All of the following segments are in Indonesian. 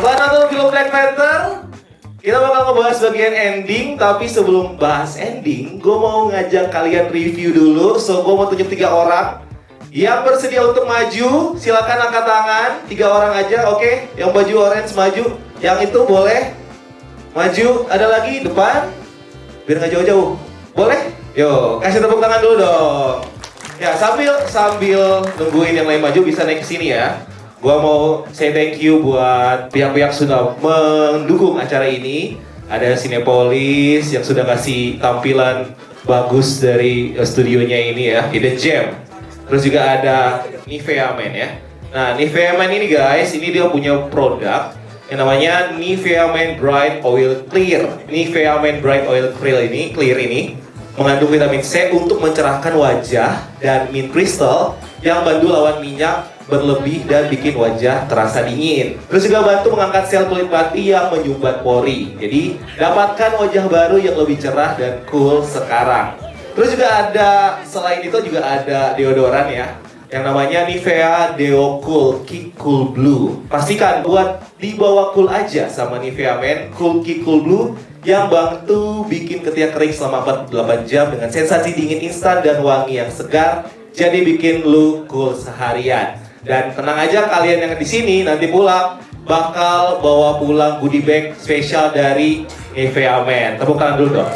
Setelah nonton film Black Panther, kita bakal ngebahas bagian ending. Tapi sebelum bahas ending, gue mau ngajak kalian review dulu. So, gue mau tunjuk 3 orang yang bersedia untuk maju. Silakan angkat tangan, 3 orang aja, oke? Yang baju orange maju, yang itu boleh maju. Ada lagi depan, biar nggak jauh-jauh. Boleh? Yo, kasih tepuk tangan dulu dong. Ya, sambil nungguin yang lain maju, bisa naik ke sini ya. Gua mau say thank you buat pihak-pihak sudah mendukung acara ini. Ada Cinepolis yang sudah kasih tampilan bagus dari studionya ini ya, Hidden Gem. Terus juga ada Nivea Men ya. Nah, Nivea Men ini guys, ini dia punya produk yang namanya Nivea Men Bright Oil Clear. Nivea Men Bright Oil Clear ini mengandung vitamin C untuk mencerahkan wajah dan mint crystal yang bantu lawan minyak berlebih dan bikin wajah terasa dingin. Terus juga bantu mengangkat sel kulit mati yang menyumbat pori. Jadi dapatkan wajah baru yang lebih cerah dan cool sekarang. Terus juga ada, selain itu juga ada deodoran ya, yang namanya Nivea Deo Cool Kick Cool Blue. Pastikan buat dibawa cool aja sama Nivea Men Cool Kick Cool Blue yang bantu bikin ketiak kering selama 48 jam dengan sensasi dingin instan dan wangi yang segar. Jadi bikin lu cool seharian. Dan tenang aja, kalian yang di sini nanti pulang bakal bawa pulang goodie bag spesial dari Nivea Men. Tepuk tangan dulu dong.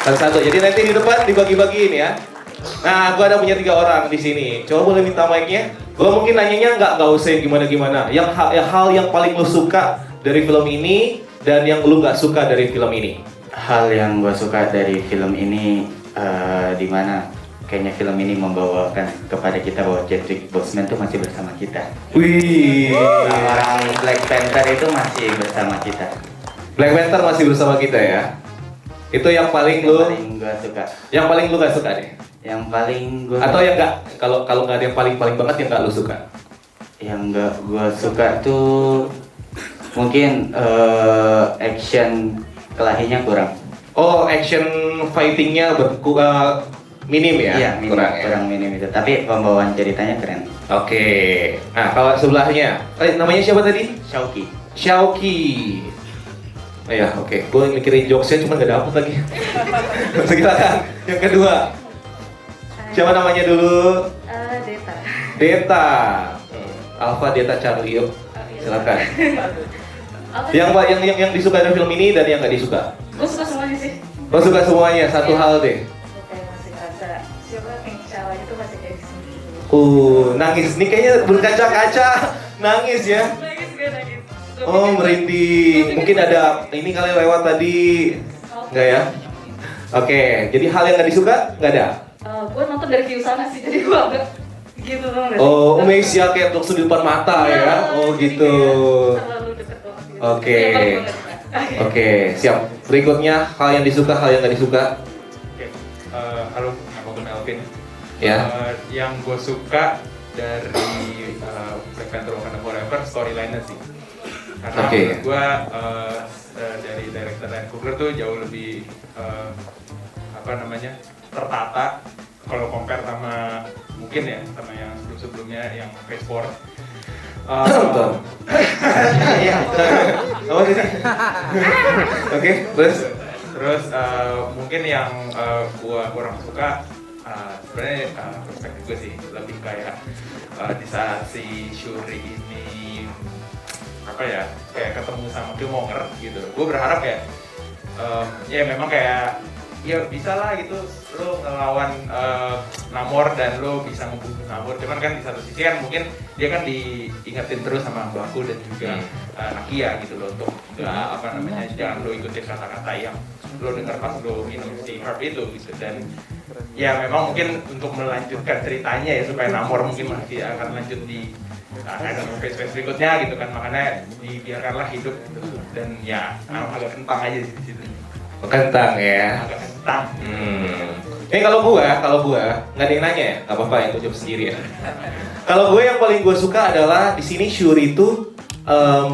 Satu-satu. Jadi nanti di depan dibagi-bagiin ya. Nah, gua ada punya 3 orang di sini. Coba boleh minta mic-nya? Gua mungkin nanyanya nggak usah gimana-gimana. Yang hal yang paling lu suka dari film ini dan yang lu nggak suka dari film ini. Hal yang gue suka dari film ini di mana kayaknya film ini membawakan kepada kita bahwa Chadwick Boseman tuh masih bersama kita. Wih, Orang Black Panther itu masih bersama kita. Black Panther masih bersama kita ya. Itu yang paling lu gue suka. Yang paling lu nggak suka deh. Yang paling gue Atau yang nggak, kalau nggak ada yang paling banget yang nggak lu suka. Yang nggak gue suka tuh mungkin action kelahinya kurang. Oh, action fightingnya minim ya? Iya, minim, kurang ya. kurang minim itu. Tapi pembawaan ceritanya keren. Oke. Nah, kalau sebelahnya, namanya siapa tadi? Shauki. Shauki. Oh ya, oke. Gue mikirin jokesnya cuma nggak dapet lagi. Silakan. Yang kedua. Siapa namanya dulu? Deta. Deta. Alpha Deta Charlie. Yuk. Silakan. Yang disuka dari film ini dan yang nggak disuka. Gue suka semuanya sih. Lo suka semuanya, satu hal deh. Kayak masih ngerasa siapa yang salah itu masih kayak sini. Nangis. Ini kayaknya berkaca-kaca. Nangis ya. Nangis gue nangis. Oh, merinding. Mungkin ada ini kali lewat tadi. Enggak ya? Oke, jadi hal yang nggak disuka nggak ada? Gue nonton dari view sana sih, jadi gue agak gitu dong. Oh, Umesh ya kayak langsung di depan mata ya? Oh gitu. Terlalu deket banget gitu. Oke. Iya, paling banget. Oke, siap. Berikutnya hal yang disuka, hal yang nggak disuka. Oke, halo, nama gue Melvin. Ya. Yang gue suka dari Black Panther Wakanda Forever storyline-nya sih. Karena Oke. menurut gue dari director Ryan Coogler tuh jauh lebih tertata kalau compare sama mungkin ya sama yang sebelumnya yang Phase 4. Iya. Apa sih? Oke, terus Mungkin yang gua kurang suka sebenarnya perspektif gue sih lebih kayak di saat si Shuri ini kayak ketemu sama Killmonger gitu. Gue berharap kayak ya memang kayak ya bisa lah gitu lo ngelawan Namor dan lo bisa membunuh Namor, cuman kan di satu sisi kan mungkin dia kan diingetin terus sama Mbaku dan juga Nakia gitu loh untuk jangan lo ikutin kata-kata yang lo dengar pas lo minum si herb itu gitu. Dan ya memang mungkin untuk melanjutkan ceritanya ya supaya Namor mungkin masih akan lanjut di phase berikutnya gitu kan, makanya dibiarkanlah hidup gitu. Dan ya agak kentang aja di situ. kentang ya. Agak kentang. Ini kalau gua nggak ada yang nanya ya, nggak apa-apa ya, gua jawab sendiri ya. Kalau gue yang paling gue suka adalah di sini Shuri itu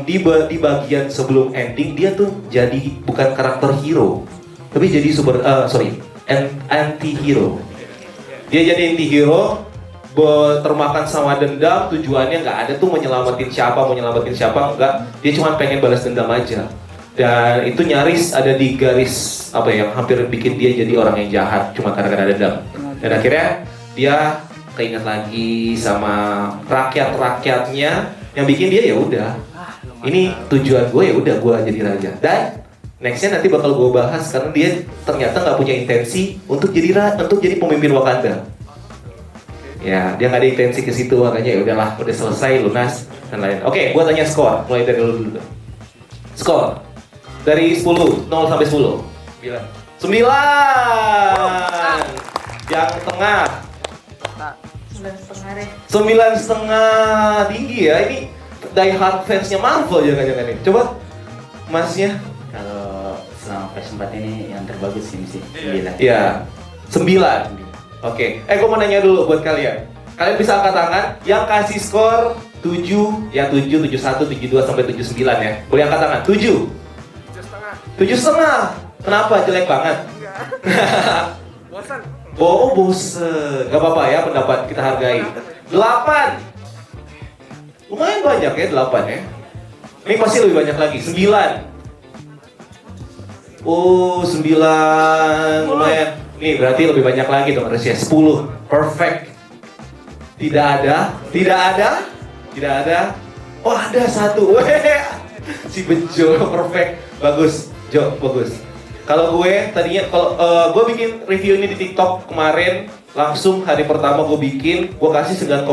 di bagian sebelum ending dia tuh jadi bukan karakter hero, tapi jadi anti hero. Dia jadi anti hero termakan sama dendam, tujuannya nggak ada tuh menyelamatin siapa enggak, dia cuma pengen balas dendam aja. Dan itu nyaris ada di garis apa ya, yang hampir bikin dia jadi orang yang jahat cuma karena dendam. Dan akhirnya dia keinget lagi sama rakyatnya yang bikin dia ya udah, ini tujuan gue, ya udah gue jadi raja. Dan nextnya nanti bakal gue bahas karena dia ternyata nggak punya intensi untuk jadi pemimpin Wakanda. Ya, dia nggak ada intensi ke situ, makanya ya udahlah, udah selesai, lunas dan lain. Oke, gua tanya skor, mulai dari lu dulu. Skor dari 10, 0 sampai 10. 9. Yang tengah 9,5 deh. 9,5, tinggi ya. Ini die hard fansnya Marvel jangan-jangan ini. Coba masnya. Kalau selama PS4 ini yang terbagus sih mesti 9. Iya, 9. Oke, gue mau nanya dulu buat kalian. Kalian bisa angkat tangan yang kasih skor 7, ya 7, 71, 72 sampai 79 ya. Boleh angkat tangan. 7. 7,5. Kenapa? Jelek banget. Bosan. Oh, bosen. Gak apa-apa ya, pendapat kita hargai. 8. Lumayan banyak ya 8 ya. Ini pasti lebih banyak lagi. 9. Oh, 9. Lumayan. Nih berarti lebih banyak lagi dong harusnya. 10. Perfect. Tidak ada. Oh, ada 1. Si Bejo perfect. Bagus, Jo, bagus. Kalau gue tadinya gue bikin review ini di TikTok kemarin, langsung hari pertama gue bikin, gue kasih 9,0.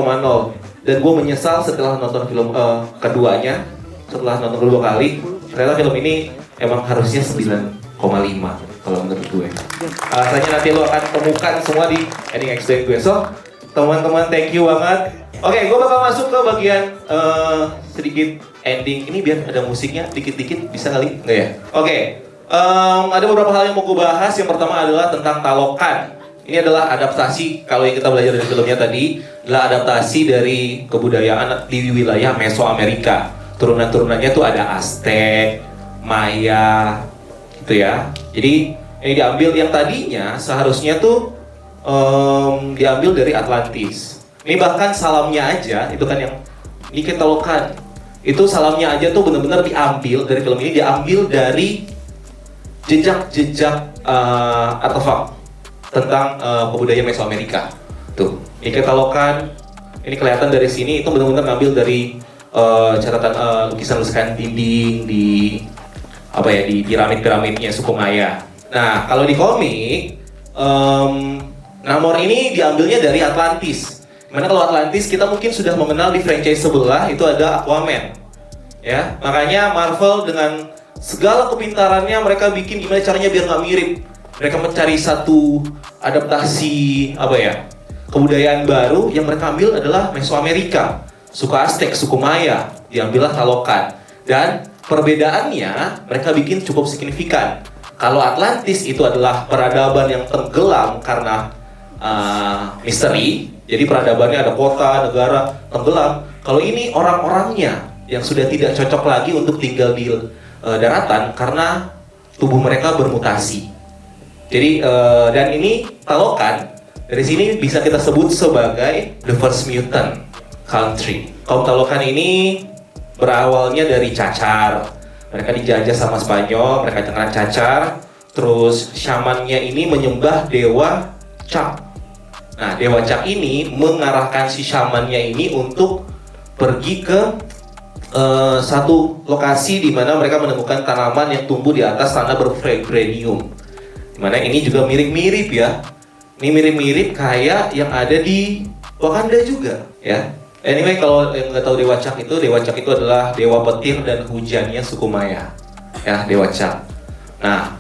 Dan gue menyesal setelah nonton film keduanya, setelah nonton kedua kali, ternyata film ini emang harusnya 9,5 kalau menurut gue. Alasannya nanti lo akan temukan semua di ending explain gue. So, teman-teman thank you banget. Oke, gue bakal masuk ke bagian sedikit ending. Ini biar ada musiknya dikit-dikit, bisa kali? Enggak ya? Oke, ada beberapa hal yang mau gue bahas. Yang pertama adalah tentang Talokan. Ini adalah adaptasi, kalau yang kita belajar dari filmnya tadi, adalah adaptasi dari kebudayaan di wilayah Mesoamerika. Turunan-turunannya tuh ada Aztec, Maya, gitu ya. Jadi ini diambil yang tadinya seharusnya tuh diambil dari Atlantis. Ini bahkan salamnya aja, itu kan yang ini kita Talokan. Itu salamnya aja tuh benar-benar diambil dari film ini, diambil dari jejak-jejak artefak tentang kebudayaan Mesoamerika. Tuh, ini kita Talokan. Ini kelihatan dari sini itu benar-benar ngambil dari catatan lukisan-lukisan dinding di apa ya, di piramid-piramidnya suku Maya. Nah, kalau di komik Namor ini diambilnya dari Atlantis. Dimana kalau Atlantis kita mungkin sudah mengenal di franchise sebelah itu ada Aquaman. Ya, makanya Marvel dengan segala kepintarannya mereka bikin gimana caranya biar nggak mirip. Mereka mencari satu adaptasi apa ya, kebudayaan baru yang mereka ambil adalah Mesoamerika, suku Aztec, suku Maya, diambillah Talokan. Dan perbedaannya mereka bikin cukup signifikan. Kalau Atlantis itu adalah peradaban yang tenggelam karena misteri, jadi peradabannya ada kota, negara tenggelam. Kalau ini orang-orangnya yang sudah tidak cocok lagi untuk tinggal di daratan karena tubuh mereka bermutasi. Jadi dan ini Talokan dari sini bisa kita sebut sebagai the first mutant country. Kaum Talokan ini berawalnya dari cacar. Mereka dijajah sama Spanyol, mereka kena cacar. Terus syamannya ini menyembah dewa Chak. Nah, dewa Chak ini mengarahkan si syamannya ini untuk pergi ke satu lokasi di mana mereka menemukan tanaman yang tumbuh di atas tanah bervibranium. Dimana ini juga mirip-mirip ya. Ini mirip-mirip kayak yang ada di Wakanda juga ya. Anyway, kalau yang nggak tahu Dewa Chak itu adalah dewa petir dan hujannya suku Maya. Ya, Dewa Chak. Nah,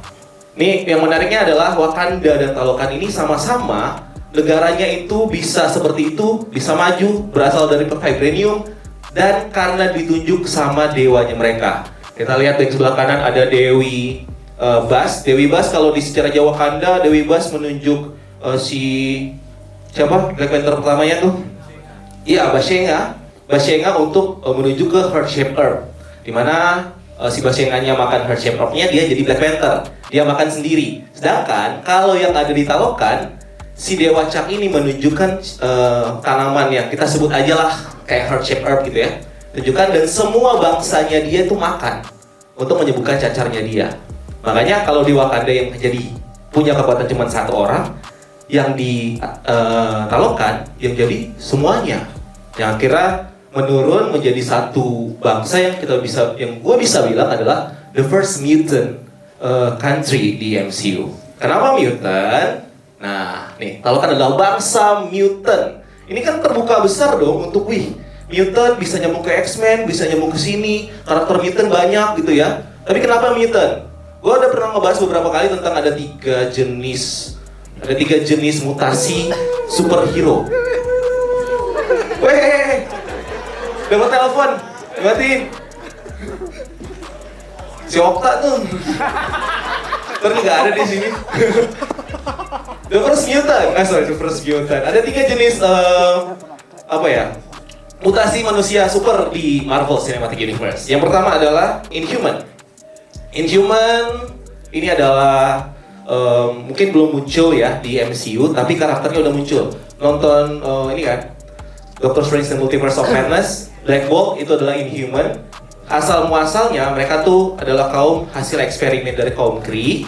ini yang menariknya adalah Wakanda dan Talokan ini sama-sama negaranya itu bisa seperti itu, bisa maju, berasal dari vibranium, dan karena ditunjuk sama dewanya mereka. Kita lihat di sebelah kanan ada Dewi Bas. Dewi Bas kalau di secara Jawa Wakanda, Dewi Bas menunjuk si siapa? Black Panther pertamanya tuh? Iya, Bashenga untuk menuju ke Heart Shape Earth. Dimana si Bashenganya makan Heart Shape Earth-nya, dia jadi Black Panther. Dia makan sendiri. Sedangkan kalau yang ada di Talokan, si Dewa Chang ini menunjukkan tanaman yang kita sebut aja lah kayak heart shape herb gitu ya. Tunjukkan dan semua bangsanya dia itu makan untuk menyembuhkan cacarnya dia. Makanya kalau di Wakanda yang jadi punya kekuatan cuma satu orang, yang ditalokkan yang jadi semuanya. Yang akhirnya menurun menjadi satu bangsa yang gue bisa bilang adalah the first mutant country di MCU. Kenapa mutant? Nah, nih, Talokan adalah bangsa mutant. Ini kan terbuka besar dong untuk mutant bisa nyambung ke X-Men, bisa nyambung ke sini, karakter mutant banyak gitu ya. Tapi kenapa mutant? Gue udah pernah ngebahas beberapa kali tentang ada tiga jenis mutasi superhero. Weh, dapat telepon, matiin. Si Okta tuh, terus nggak ada di sini. The first mutant, Ada tiga jenis mutasi manusia super di Marvel Cinematic Universe. Yang pertama adalah Inhuman. Inhuman ini adalah mungkin belum muncul ya di MCU, tapi karakternya udah muncul. Nonton ini kan, Doctor Strange and Multiverse of Madness, Black Bolt itu adalah Inhuman. Asal muasalnya mereka tuh adalah kaum hasil eksperimen dari kaum Kree.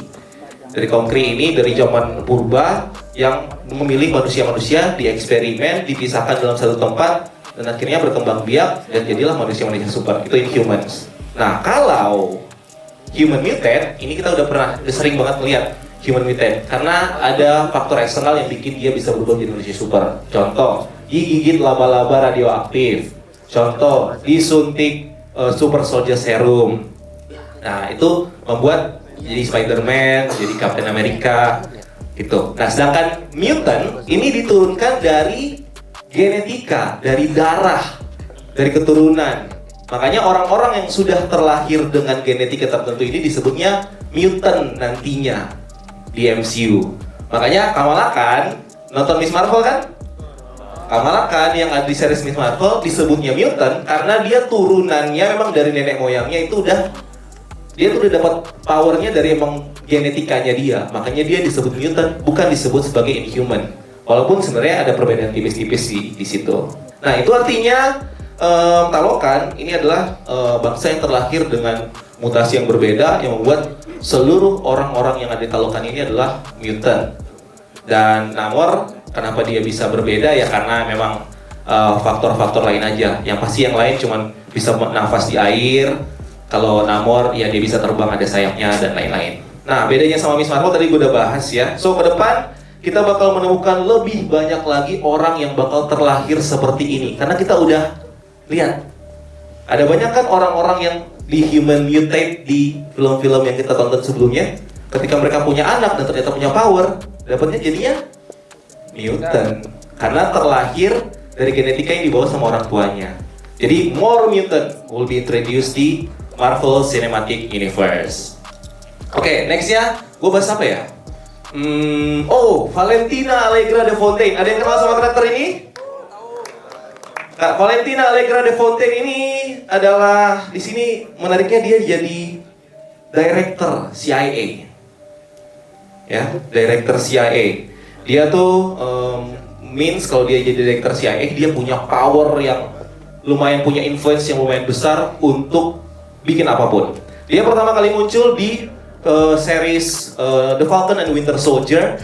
Dari kaum Kree ini dari zaman purba yang memilih manusia-manusia dieksperimen, dipisahkan dalam satu tempat dan akhirnya berkembang biak dan jadilah manusia-manusia super. Itu Inhumans. Nah, kalau Human Mutant, ini kita udah sering banget melihat Human Mutant karena ada faktor eksternal yang bikin dia bisa berubah jadi manusia super. Contoh, digigit laba-laba radioaktif. Contoh, disuntik Super Soldier Serum. Nah, itu membuat jadi Spider-Man, jadi Captain America gitu. Nah, sedangkan mutant ini diturunkan dari genetika, dari darah, dari keturunan. Makanya orang-orang yang sudah terlahir dengan genetika tertentu ini disebutnya mutant nantinya di MCU. Makanya Kamala Khan, nonton Miss Marvel kan? Kamala Khan yang ada di series Miss Marvel disebutnya mutant karena dia turunannya memang dari nenek moyangnya itu dia tuh udah dapat powernya dari emang genetikanya dia. Makanya dia disebut mutant, bukan disebut sebagai Inhuman. Walaupun sebenarnya ada perbedaan tipis-tipis di situ. Nah, itu artinya Talokan ini adalah bangsa yang terlahir dengan mutasi yang berbeda yang membuat seluruh orang-orang yang ada di Talokan ini adalah mutant. Dan Namor kenapa dia bisa berbeda ya karena memang faktor-faktor lain aja. Yang pasti yang lain cuman bisa nafas di air. Kalau Namor ya dia bisa terbang, ada sayapnya dan lain-lain. Nah, bedanya sama Miss Marvel tadi gue udah bahas ya. So ke depan kita bakal menemukan lebih banyak lagi orang yang bakal terlahir seperti ini. Karena kita udah lihat ada banyak kan orang-orang yang di human mutate di film-film yang kita tonton sebelumnya. Ketika mereka punya anak dan ternyata punya power, dapatnya jadinya mutant. Karena terlahir dari genetika yang dibawa sama orang tuanya. Jadi more mutant will be introduced di Marvel Cinematic Universe. Oke, nextnya gue bahas apa ya? Valentina Allegra de Fontaine. Ada yang kenal sama karakter ini? Kak Valentina Allegra de Fontaine ini adalah di sini menariknya dia jadi director CIA. Ya, director CIA. Dia tuh kalau dia jadi director CIA, dia punya power yang lumayan, punya influence yang lumayan besar untuk bikin apapun. Dia pertama kali muncul di series The Falcon and Winter Soldier.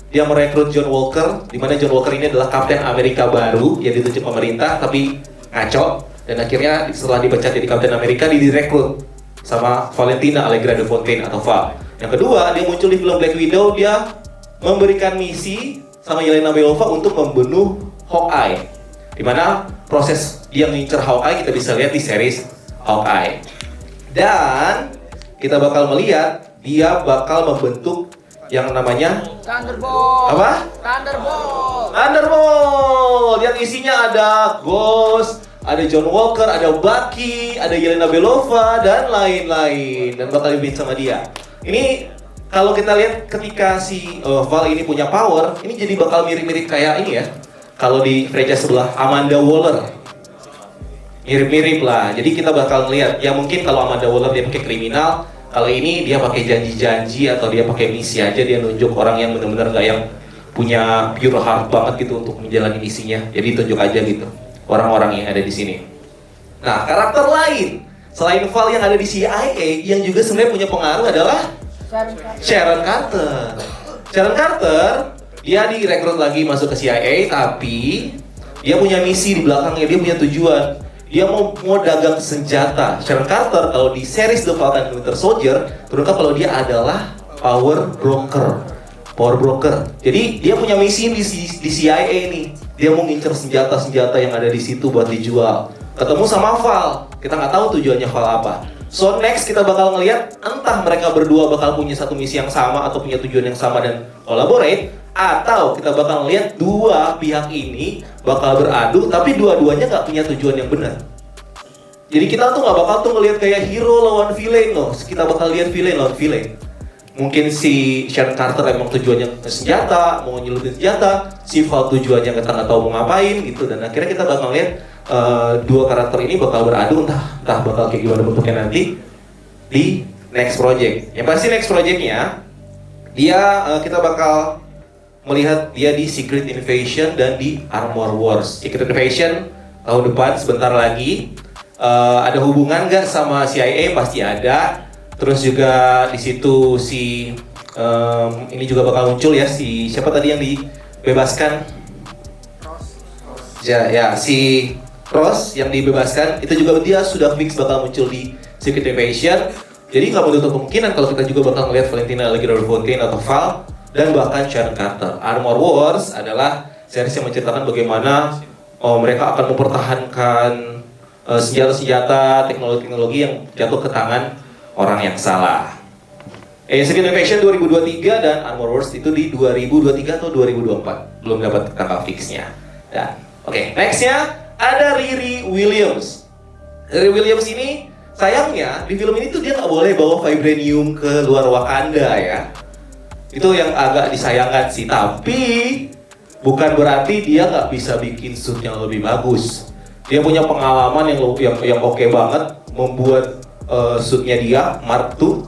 Dia merekrut John Walker, di mana John Walker ini adalah Kapten Amerika baru yang ditunjuk pemerintah tapi ngaco, dan akhirnya setelah dipecat jadi Kapten Amerika dia direkrut sama Valentina Allegra de Fontaine atau Val. Yang kedua, dia muncul di film Black Widow. Dia memberikan misi sama Yelena Belova untuk membunuh Hawkeye, di mana proses dia mengincar Hawkeye kita bisa lihat di series Hawkeye. Dan kita bakal melihat dia bakal membentuk yang namanya Thunderbolt. apa? Thunderbolt yang isinya ada Ghost, ada John Walker, ada Bucky, ada Yelena Belova dan lain-lain, dan bakal dibikin sama dia. Ini kalau kita lihat ketika si Val ini punya power, ini jadi bakal mirip-mirip kayak ini ya. Kalau di franchise sebelah Amanda Waller, mirip-mirip lah. Jadi kita bakal lihat ya, mungkin kalau Amanda Waller dia pakai kriminal, kalau ini dia pakai janji-janji atau dia pakai misi aja, dia nunjuk orang yang benar-benar nggak yang punya pure heart banget gitu untuk menjalani misinya. Jadi tunjuk aja gitu orang-orang yang ada di sini. Nah, karakter lain selain Val yang ada di CIA yang juga sebenarnya punya pengaruh adalah Sharon Carter. Sharon Carter dia direkrut lagi masuk ke CIA, tapi dia punya misi di belakangnya, dia punya tujuan. Dia mau dagang senjata. Sharon Carter kalau di series The Falcon and Winter Soldier terungkap kalau dia adalah power broker. Jadi dia punya misi di CIA nih. Dia mau ngincer senjata-senjata yang ada di situ buat dijual. Ketemu sama Val. Kita nggak tahu tujuannya Val apa. So next kita bakal ngelihat entah mereka berdua bakal punya satu misi yang sama atau punya tujuan yang sama dan collaborate, atau kita bakal ngelihat dua pihak ini bakal beradu tapi dua-duanya nggak punya tujuan yang benar. Jadi kita tuh nggak bakal tuh ngelihat kayak hero lawan villain loh. Kita bakal lihat villain lawan villain. Mungkin si Sharon Carter emang tujuannya senjata, mau nyelupin senjata, si Val tujuannya kita nggak tahu mau ngapain gitu, dan akhirnya kita bakal lihat dua karakter ini bakal beradu, entah bakal kayak gimana bentuknya nanti di next project. Yang pasti next projectnya dia kita bakal melihat dia di Secret Invasion dan di Armor Wars. Secret Invasion tahun depan sebentar lagi. Ada hubungan nggak sama CIA? Pasti ada. Terus juga di situ si ini juga bakal muncul ya, si siapa tadi yang dibebaskan? Ya si Ross yang dibebaskan, itu juga dia sudah fix bakal muncul di Secret Invasion. Jadi nggak menutup kemungkinan kalau kita juga bakal melihat Valentina Fontaine atau Val dan bahkan Sharon Carter. Armor Wars adalah series yang menceritakan bagaimana mereka akan mempertahankan senjata-senjata, teknologi-teknologi yang jatuh ke tangan orang yang salah. Secret Invasion 2023 dan Armor Wars itu di 2023 atau 2024. Belum dapat tanggal fixnya. Dan oke, nextnya ada Riri Williams. Riri Williams ini sayangnya di film ini tuh dia nggak boleh bawa vibranium ke luar Wakanda ya. Itu yang agak disayangkan sih. Tapi bukan berarti dia nggak bisa bikin suit yang lebih bagus. Dia punya pengalaman yang oke banget membuat suitnya dia Mark II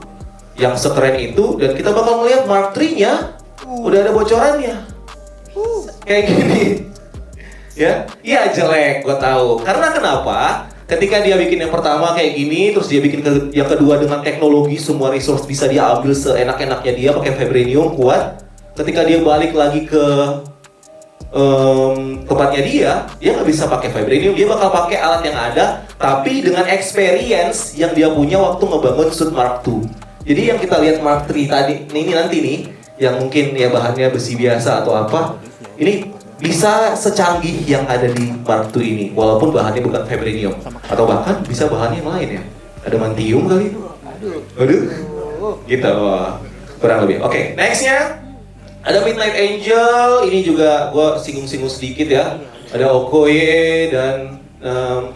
yang sekeren itu, dan kita bakal melihat Mark III-nya udah ada bocorannya. Kayak gini. Ya, iya jelek, gue tahu. Karena kenapa? Ketika dia bikin yang pertama kayak gini, terus dia bikin yang kedua dengan teknologi, semua resource bisa dia ambil seenak-enaknya dia pakai vibranium kuat. Ketika dia balik lagi ke tempatnya dia nggak bisa pakai vibranium, dia bakal pakai alat yang ada, tapi dengan experience yang dia punya waktu ngebangun suit Mark II. Jadi yang kita lihat Mark III tadi, ini nanti nih, yang mungkin ya bahannya besi biasa atau apa, ini bisa secanggih yang ada di Mark II ini, walaupun bahannya bukan vibranium, atau bahkan bisa bahannya yang lain ya, ada mantium kali. Aduh, gitu, kurang lebih. Oke, nextnya ada Midnight Angel. Ini juga gue singgung-singgung sedikit ya. Ada Okoye dan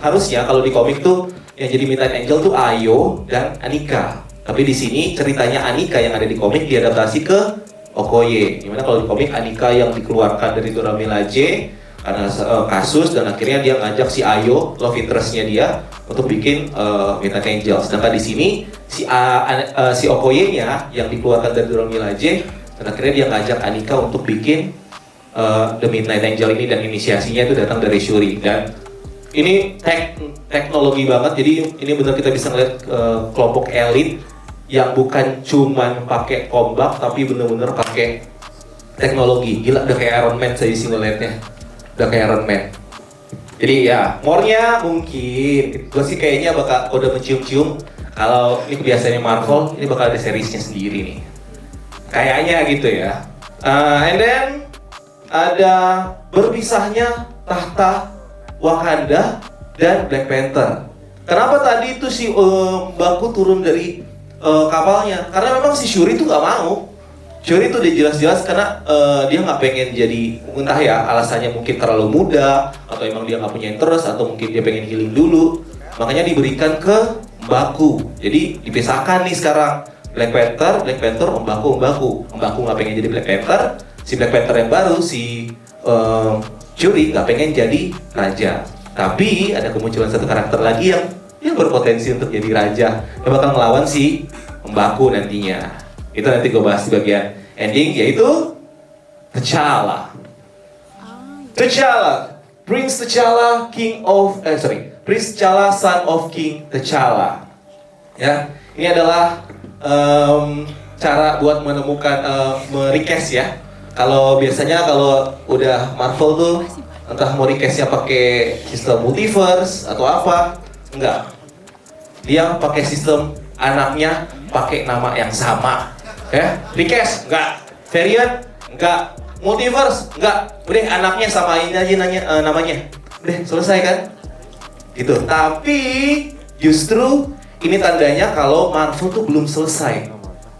harusnya kalau di komik tuh yang jadi Midnight Angel tuh Ayo dan Anika. Tapi di sini ceritanya Anika yang ada di komik diadaptasi ke Okoye. Gimana kalau di komik Anika yang dikeluarkan dari Dora Milaje karena kasus, dan akhirnya dia ngajak si Ayo, love interest-nya dia, untuk bikin Midnight Angel. Sedangkan di sini si Okoye-nya yang dikeluarkan dari Dora Milaje, dan akhirnya dia ngajak Anika untuk bikin The Midnight Angel ini, dan inisiasinya itu datang dari Shuri. Dan ini teknologi banget, jadi ini benar kita bisa ngeliat kelompok elit yang bukan cuman pakai tombak tapi bener-bener pakai teknologi. Gila, udah kayak Iron Man saya sih ngeliatnya. Udah kayak Iron Man. Jadi ya, more-nya mungkin gue sih kayaknya bakal udah mencium-cium kalau ini kebiasaannya Marvel, ini bakal ada seriesnya sendiri nih. Kayaknya gitu ya. And then ada berpisahnya tahta Wakanda dan Black Panther. Kenapa tadi itu si Mbaku turun dari kapalnya? Karena memang si Shuri itu nggak mau. Shuri itu udah jelas-jelas karena dia nggak pengen jadi, entah ya alasannya mungkin terlalu muda, atau emang dia nggak punya interest, atau mungkin dia pengen healing dulu. Makanya diberikan ke Mbaku. Jadi dipisahkan nih sekarang. Black Panther, Mbaku nggak pengen jadi Black Panther. Si Black Panther yang baru, si Shuri nggak pengen jadi raja. Tapi ada kemunculan satu karakter lagi yang berpotensi untuk jadi raja, yang bakal ngelawan si Mbaku nantinya. Itu nanti gue bahas di bagian ending, yaitu T'Challa. T'Challa, Prince T'Challa, Prince T'Challa, son of King T'Challa. Ya, ini adalah cara buat menemukan merequest ya. Kalau biasanya kalau udah Marvel tuh entah mau requestnya pakai sistem multiverse atau apa, enggak. Dia pakai sistem anaknya pakai nama yang sama. Ya, request enggak, variant enggak, multiverse enggak. Udah anaknya samain aja namanya. Udah selesai kan? Gitu. Tapi justru ini tandanya kalau Marvel tuh belum selesai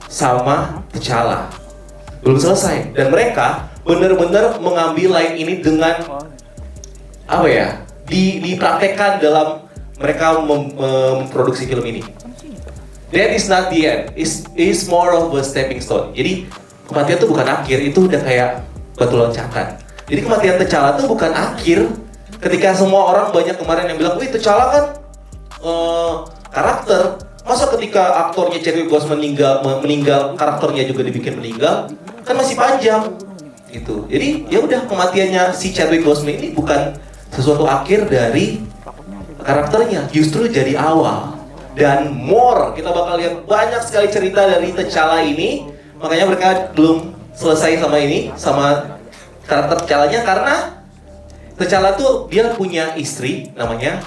sama T'Challa. Belum selesai. Dan mereka benar-benar mengambil line ini dengan apa ya? Dipraktekkan dalam mereka memproduksi film ini. That is not the end. Is more of a stepping stone. Jadi kematian itu bukan akhir, itu udah kayak batu loncatan. Jadi kematian T'Challa itu bukan akhir. Ketika semua orang banyak kemarin yang bilang, wih T'Challa kan karakter. Masa ketika aktornya Chadwick Boseman meninggal, karakternya juga dibikin meninggal, kan masih panjang gitu. Jadi ya udah kematiannya si Chadwick Boseman ini bukan sesuatu akhir dari karakternya, justru jadi awal. Dan more, kita bakal lihat banyak sekali cerita dari T'Challa ini. Makanya mereka belum selesai sama ini, sama karakter T'Challanya, karena T'Challa tuh dia punya istri namanya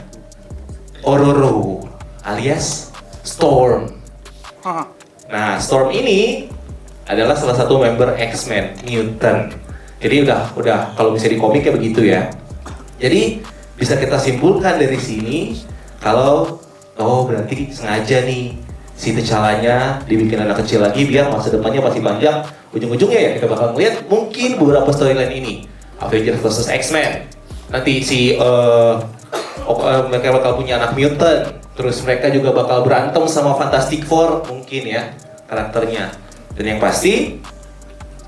Ororo alias Storm. Nah, Storm ini adalah salah satu member X-Men Mutant. Jadi udah kalau bisa di komik kayak begitu ya. Jadi bisa kita simpulkan dari sini kalau berarti sengaja nih si T'Challanya dibikin anak kecil lagi biar masa depannya pasti panjang. Ujung-ujungnya ya kita bakal melihat mungkin beberapa storyline ini. Avengers vs X-Men. Nanti si mereka bakal punya anak mutant. Terus mereka juga bakal berantem sama Fantastic Four mungkin ya karakternya. Dan yang pasti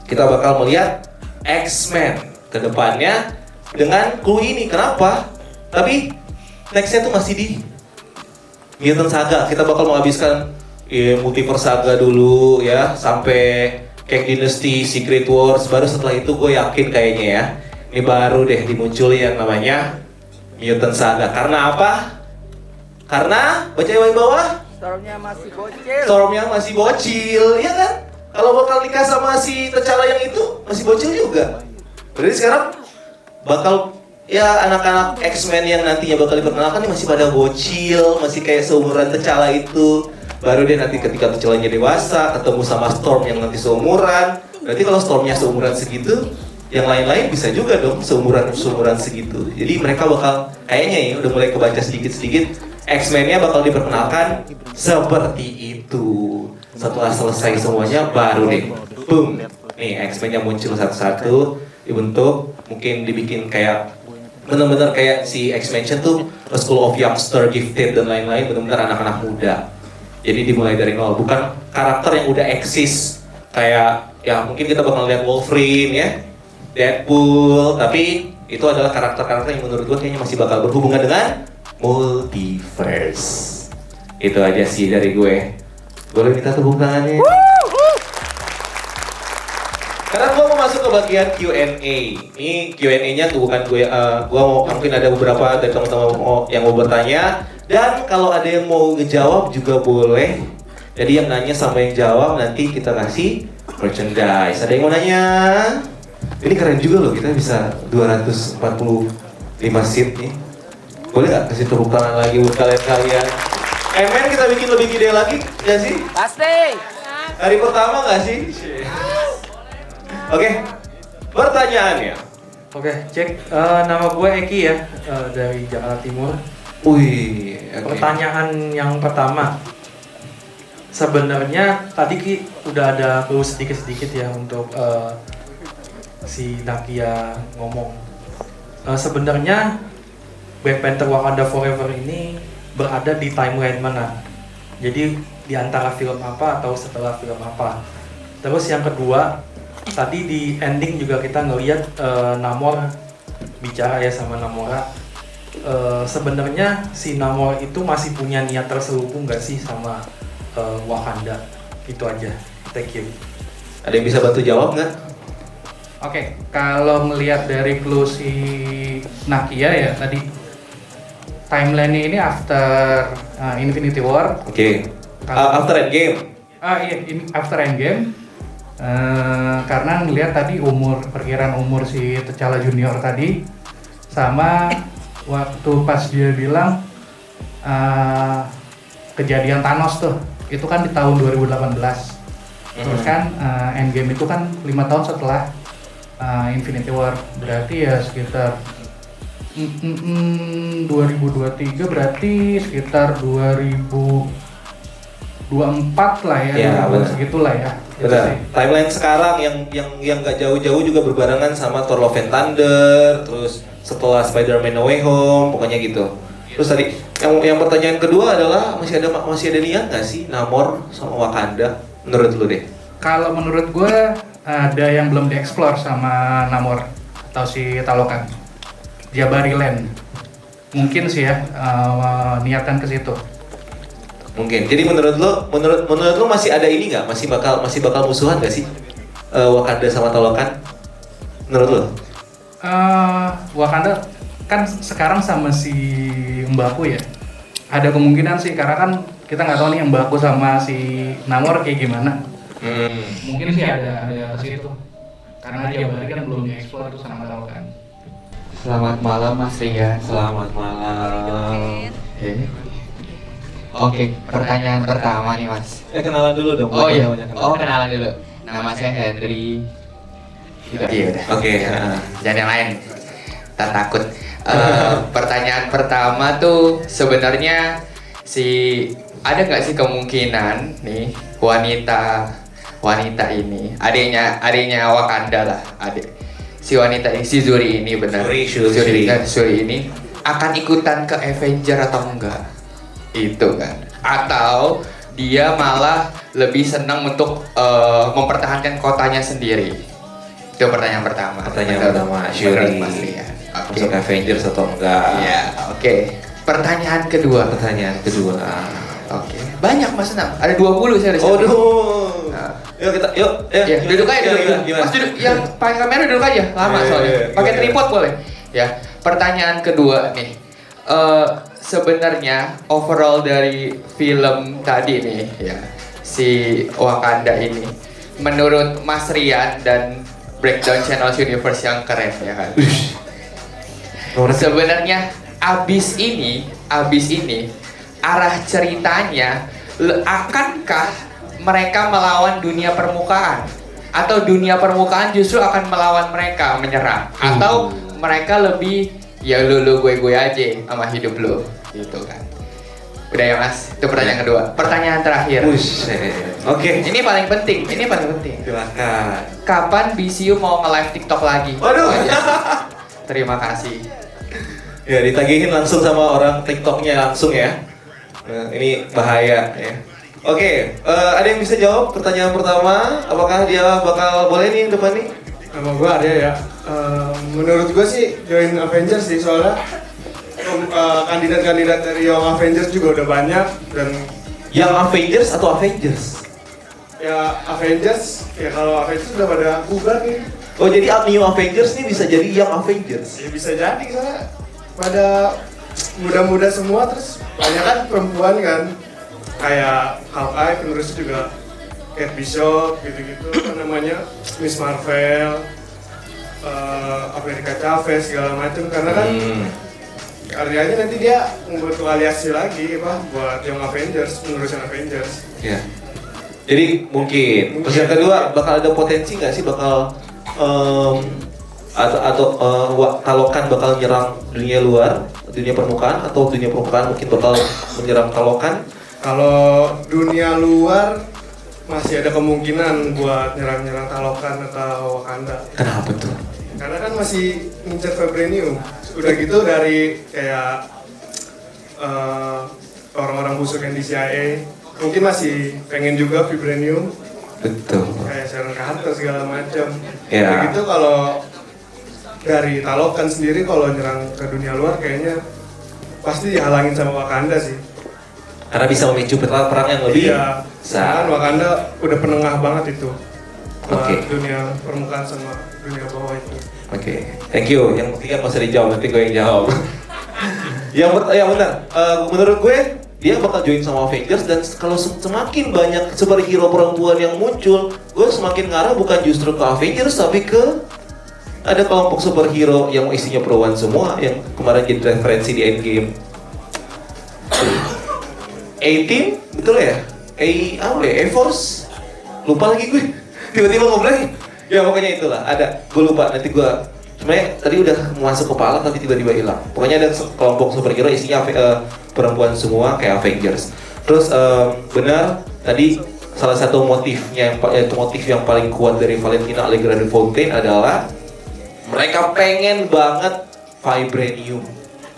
kita bakal melihat X-Men ke depannya dengan clue ini. Kenapa? Tapi nextnya tuh masih di Mutant Saga. Kita bakal menghabiskan multiverse saga dulu ya sampai Kang Dynasty, Secret Wars. Baru setelah itu gue yakin kayaknya ya ini baru deh dimunculin yang namanya Mutant Saga. Karena apa? Karena baca yang bawah Stormnya masih bocil. Stormnya masih bocil, ya kan? Kalau bakal nikah sama si T'Challa yang itu masih bocil juga. Berarti sekarang bakal ya anak-anak X-Men yang nantinya bakal diperkenalkan ini masih pada bocil, masih kayak seumuran T'Challa itu. Baru deh nanti ketika T'Challanya dewasa ketemu sama Storm yang nanti seumuran. Berarti kalau Stormnya seumuran segitu, yang lain-lain bisa juga dong seumuran segitu. Jadi mereka bakal kayaknya ya udah mulai kebaca sedikit-sedikit. X-Men-nya bakal diperkenalkan seperti itu. Setelah selesai semuanya baru deh boom. Nih X-Men yang muncul satu-satu dibentuk, mungkin dibikin kayak benar-benar kayak si X-Mansion tuh a school of youngster, gifted dan lain-lain, benar-benar anak-anak muda. Jadi dimulai dari nol, bukan karakter yang udah eksis kayak ya mungkin kita bakal lihat Wolverine ya, Deadpool, tapi itu adalah karakter-karakter yang menurut gue kayaknya masih bakal berhubungan dengan multiverse. Itu aja sih dari gue. Boleh minta tepuk tangannya? Karena gue mau masuk ke bagian Q&A. Ini Q&A-nya tuh bukan gue mau mungkin ada beberapa dari teman-teman yang mau bertanya. Dan kalau ada yang mau ngejawab juga boleh. Jadi yang nanya sama yang jawab nanti kita kasih merchandise. Ada yang mau nanya? Ini keren juga loh, kita bisa 245 seat nih. Boleh nggak kasih tepuk tangan lagi buat kalian-kalian? Men kita bikin lebih gede lagi, nggak sih? Pasti. Hari pertama nggak sih? Oke, pertanyaannya. Oke, cek. Nama gue Eki ya, dari Jakarta Timur. Wih, oke. Pertanyaan yang pertama. Sebenarnya tadi udah ada clue sedikit-sedikit ya untuk si Nakia ngomong. Sebenarnya Black Panther Wakanda Forever ini berada di timeline mana? Jadi di antara film apa atau setelah film apa? Terus yang kedua, tadi di ending juga kita ngelihat Namor bicara ya sama Namora. Sebenarnya si Namor itu masih punya niat terselubung nggak sih sama Wakanda? Itu aja. Thank you. Ada yang bisa bantu jawab nggak? Oke, kalau melihat dari clue si Nakia ya tadi timeline ini after Infinity War. Oke. Kalau- After Endgame. Iya, ini after Endgame. Karena ngelihat tadi perkiraan umur si T'Challa Junior tadi sama waktu pas dia bilang kejadian Thanos tuh, itu kan di tahun 2018. Terus kan Endgame itu kan 5 tahun setelah Infinity War, berarti ya sekitar 2023 berarti sekitar 2024 lah ya, Ya, benar. segitulah ya. Itu Benar. sih. Timeline sekarang yang nggak jauh-jauh juga berbarengan sama Thor Love and Thunder, terus setelah Spider-Man No Way Home, pokoknya gitu. Terus tadi yang pertanyaan kedua adalah masih ada niat nggak sih Namor sama Wakanda? Menurut lu deh. Kalau menurut gue ada yang belum dieksplor sama Namor atau si Talokan, Jabari Land. Mungkin sih ya niatan ke situ. Mungkin. Jadi menurut lu masih ada ini nggak? Masih bakal musuhan nggak sih Wakanda sama Talokan? Menurut lu? Wakanda kan sekarang sama si Mbaku ya. Ada kemungkinan sih karena kan kita nggak tahu nih Mbaku sama si Namor kayak gimana. Mungkin sih ada ke situ. Karena Jabari kan belum dieksplor tuh sama Talokan. Selamat malam Mas Rian. Selamat malam. Oke, pertanyaan pertama nih Mas. Kenalan dulu dong. Oh iya, kenalan dulu. Nama saya Henry. Iya udah. Oke. Jangan yang lain. Tak takut. Pertanyaan pertama tuh sebenarnya ada nggak sih kemungkinan nih wanita ini adiknya Wakanda lah, si wanita ini, si Shuri ini benar. Shuri ini akan ikutan ke Avenger atau enggak? Itu kan. Atau dia malah lebih senang untuk mempertahankan kotanya sendiri. Itu pertanyaan pertama. Pertanyaan pertama, Shuri. Oke. Masuk Avengers atau enggak? Ya, oke. Pertanyaan kedua. Oke. Banyak Mas Nam. Ada 20 saya Oh, harus. aduh. Nah. Yuk. Ya, duduk aja dulu. Gimana? Mas duduk, yang pakai kamera duduk aja. Lama Iya, soalnya. iya, Pakai iya. tripod boleh. Ya. Pertanyaan kedua nih. Sebenarnya overall dari film tadi nih ya, si Wakanda ini menurut Mas Rian dan Breakdown Channel Universe yang keren ya kan. Sebenarnya abis ini arah ceritanya akankah mereka melawan dunia permukaan atau dunia permukaan justru akan melawan mereka, menyerang, atau mereka lebih ya lu gue aja sama hidup lu gitu kan. Udah ya Mas, itu pertanyaan kedua. Pertanyaan terakhir. Oke. Ini paling penting. Silakan. Kapan BCU mau nge-live TikTok lagi? Waduh. Oh, ya. Terima kasih. Ya, ditagihin langsung sama orang TikToknya langsung ya. Nah, ini bahaya ya. Oke, ada yang bisa jawab pertanyaan pertama? Apakah dia bakal boleh nih yang depan nih? Nama gue Arya ya. Menurut gue sih join Avengers sih, soalnya kandidat-kandidat dari Young Avengers juga udah banyak, dan Yang Avengers atau Avengers? ya Avengers ya, kalau Avengers udah pada bubar nih. Oh, jadi New Avengers nih bisa jadi Young Avengers. Ya bisa jadi soalnya pada muda-muda semua, terus banyak kan perempuan kan, kayak Hawkeye penerusnya juga Kate Bishop gitu-gitu, apa namanya, Miss Marvel, America Chavez segala macam, karena kan karyanya nanti dia membuat koalisi lagi apa buat Young Avengers, penerusan Avengers. Ya. Jadi mungkin. Terus yang kedua, bakal ada potensi nggak sih bakal Talokan bakal nyerang dunia luar, dunia permukaan, atau dunia permukaan mungkin bakal menyerang Talokan? Kalau dunia luar masih ada kemungkinan buat nyerang-nyerang Talokan atau Wakanda. Kenapa tuh? Karena kan masih ngincer vibranium. Udah gitu dari kayak orang-orang busuk yang di CIA, mungkin masih pengen juga vibranium. Betul. Kayak Sharon Carter segala macam. Ya. Udah gitu kalau dari Talokan sendiri kalau nyerang ke dunia luar kayaknya pasti dihalangin sama Wakanda sih. Karena bisa memicu perang yang lebih Iya. besar. Kan Wakanda udah penengah banget itu. buat Oke. dunia permukaan sama dunia bawah itu. Oke, thank you. Yang ketiga nggak usah dijawab, nanti gue yang jawab. yang benar. Menurut gue dia bakal join sama Avengers dan kalau semakin banyak superhero perempuan yang muncul, gue semakin ngarah bukan justru ke Avengers tapi ke ada kelompok superhero yang isinya perempuan semua yang kemarin jadi referensi di Endgame. A-Team, betul ya? A-Force? Lupa lagi gue. Tiba-tiba ngobrol. Ya pokoknya itulah, ada. Gue lupa, nanti gue sebenarnya tadi udah masuk kepala tapi tiba-tiba hilang. Pokoknya ada kelompok superhero isinya perempuan semua kayak Avengers. Terus benar tadi salah satu motifnya motif yang paling kuat dari Valentina Allegra de Fontaine adalah mereka pengen banget vibranium.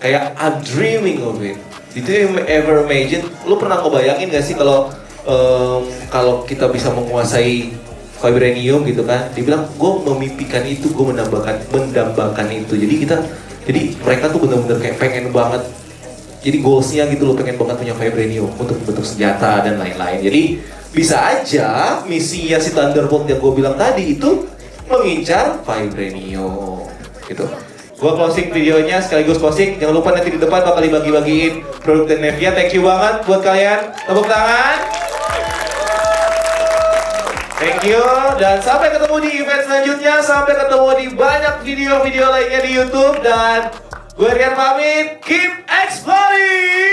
Kayak I'm dreaming of it. Did you ever imagine? Lu pernah ngebayangin gak sih kalau kita bisa menguasai vibranium gitu kan? Dibilang gue memimpikan itu, gue mendambakan itu. Jadi mereka tuh bener-bener kayak pengen banget. Jadi goalsnya gitu loh, pengen banget punya vibranium untuk bentuk senjata dan lain-lain. Jadi bisa aja misinya si Thunderbolt yang gue bilang tadi itu mengincar vibranium gitu. Gua closing videonya sekaligus closing. Jangan lupa nanti di depan bakal dibagi-bagiin produk dan Nevia. Thank you banget buat kalian. Tepuk tangan. Thank you. Dan sampai ketemu di event selanjutnya. Sampai ketemu di banyak video-video lainnya di YouTube. Dan gue Rian pamit. Keep exploring.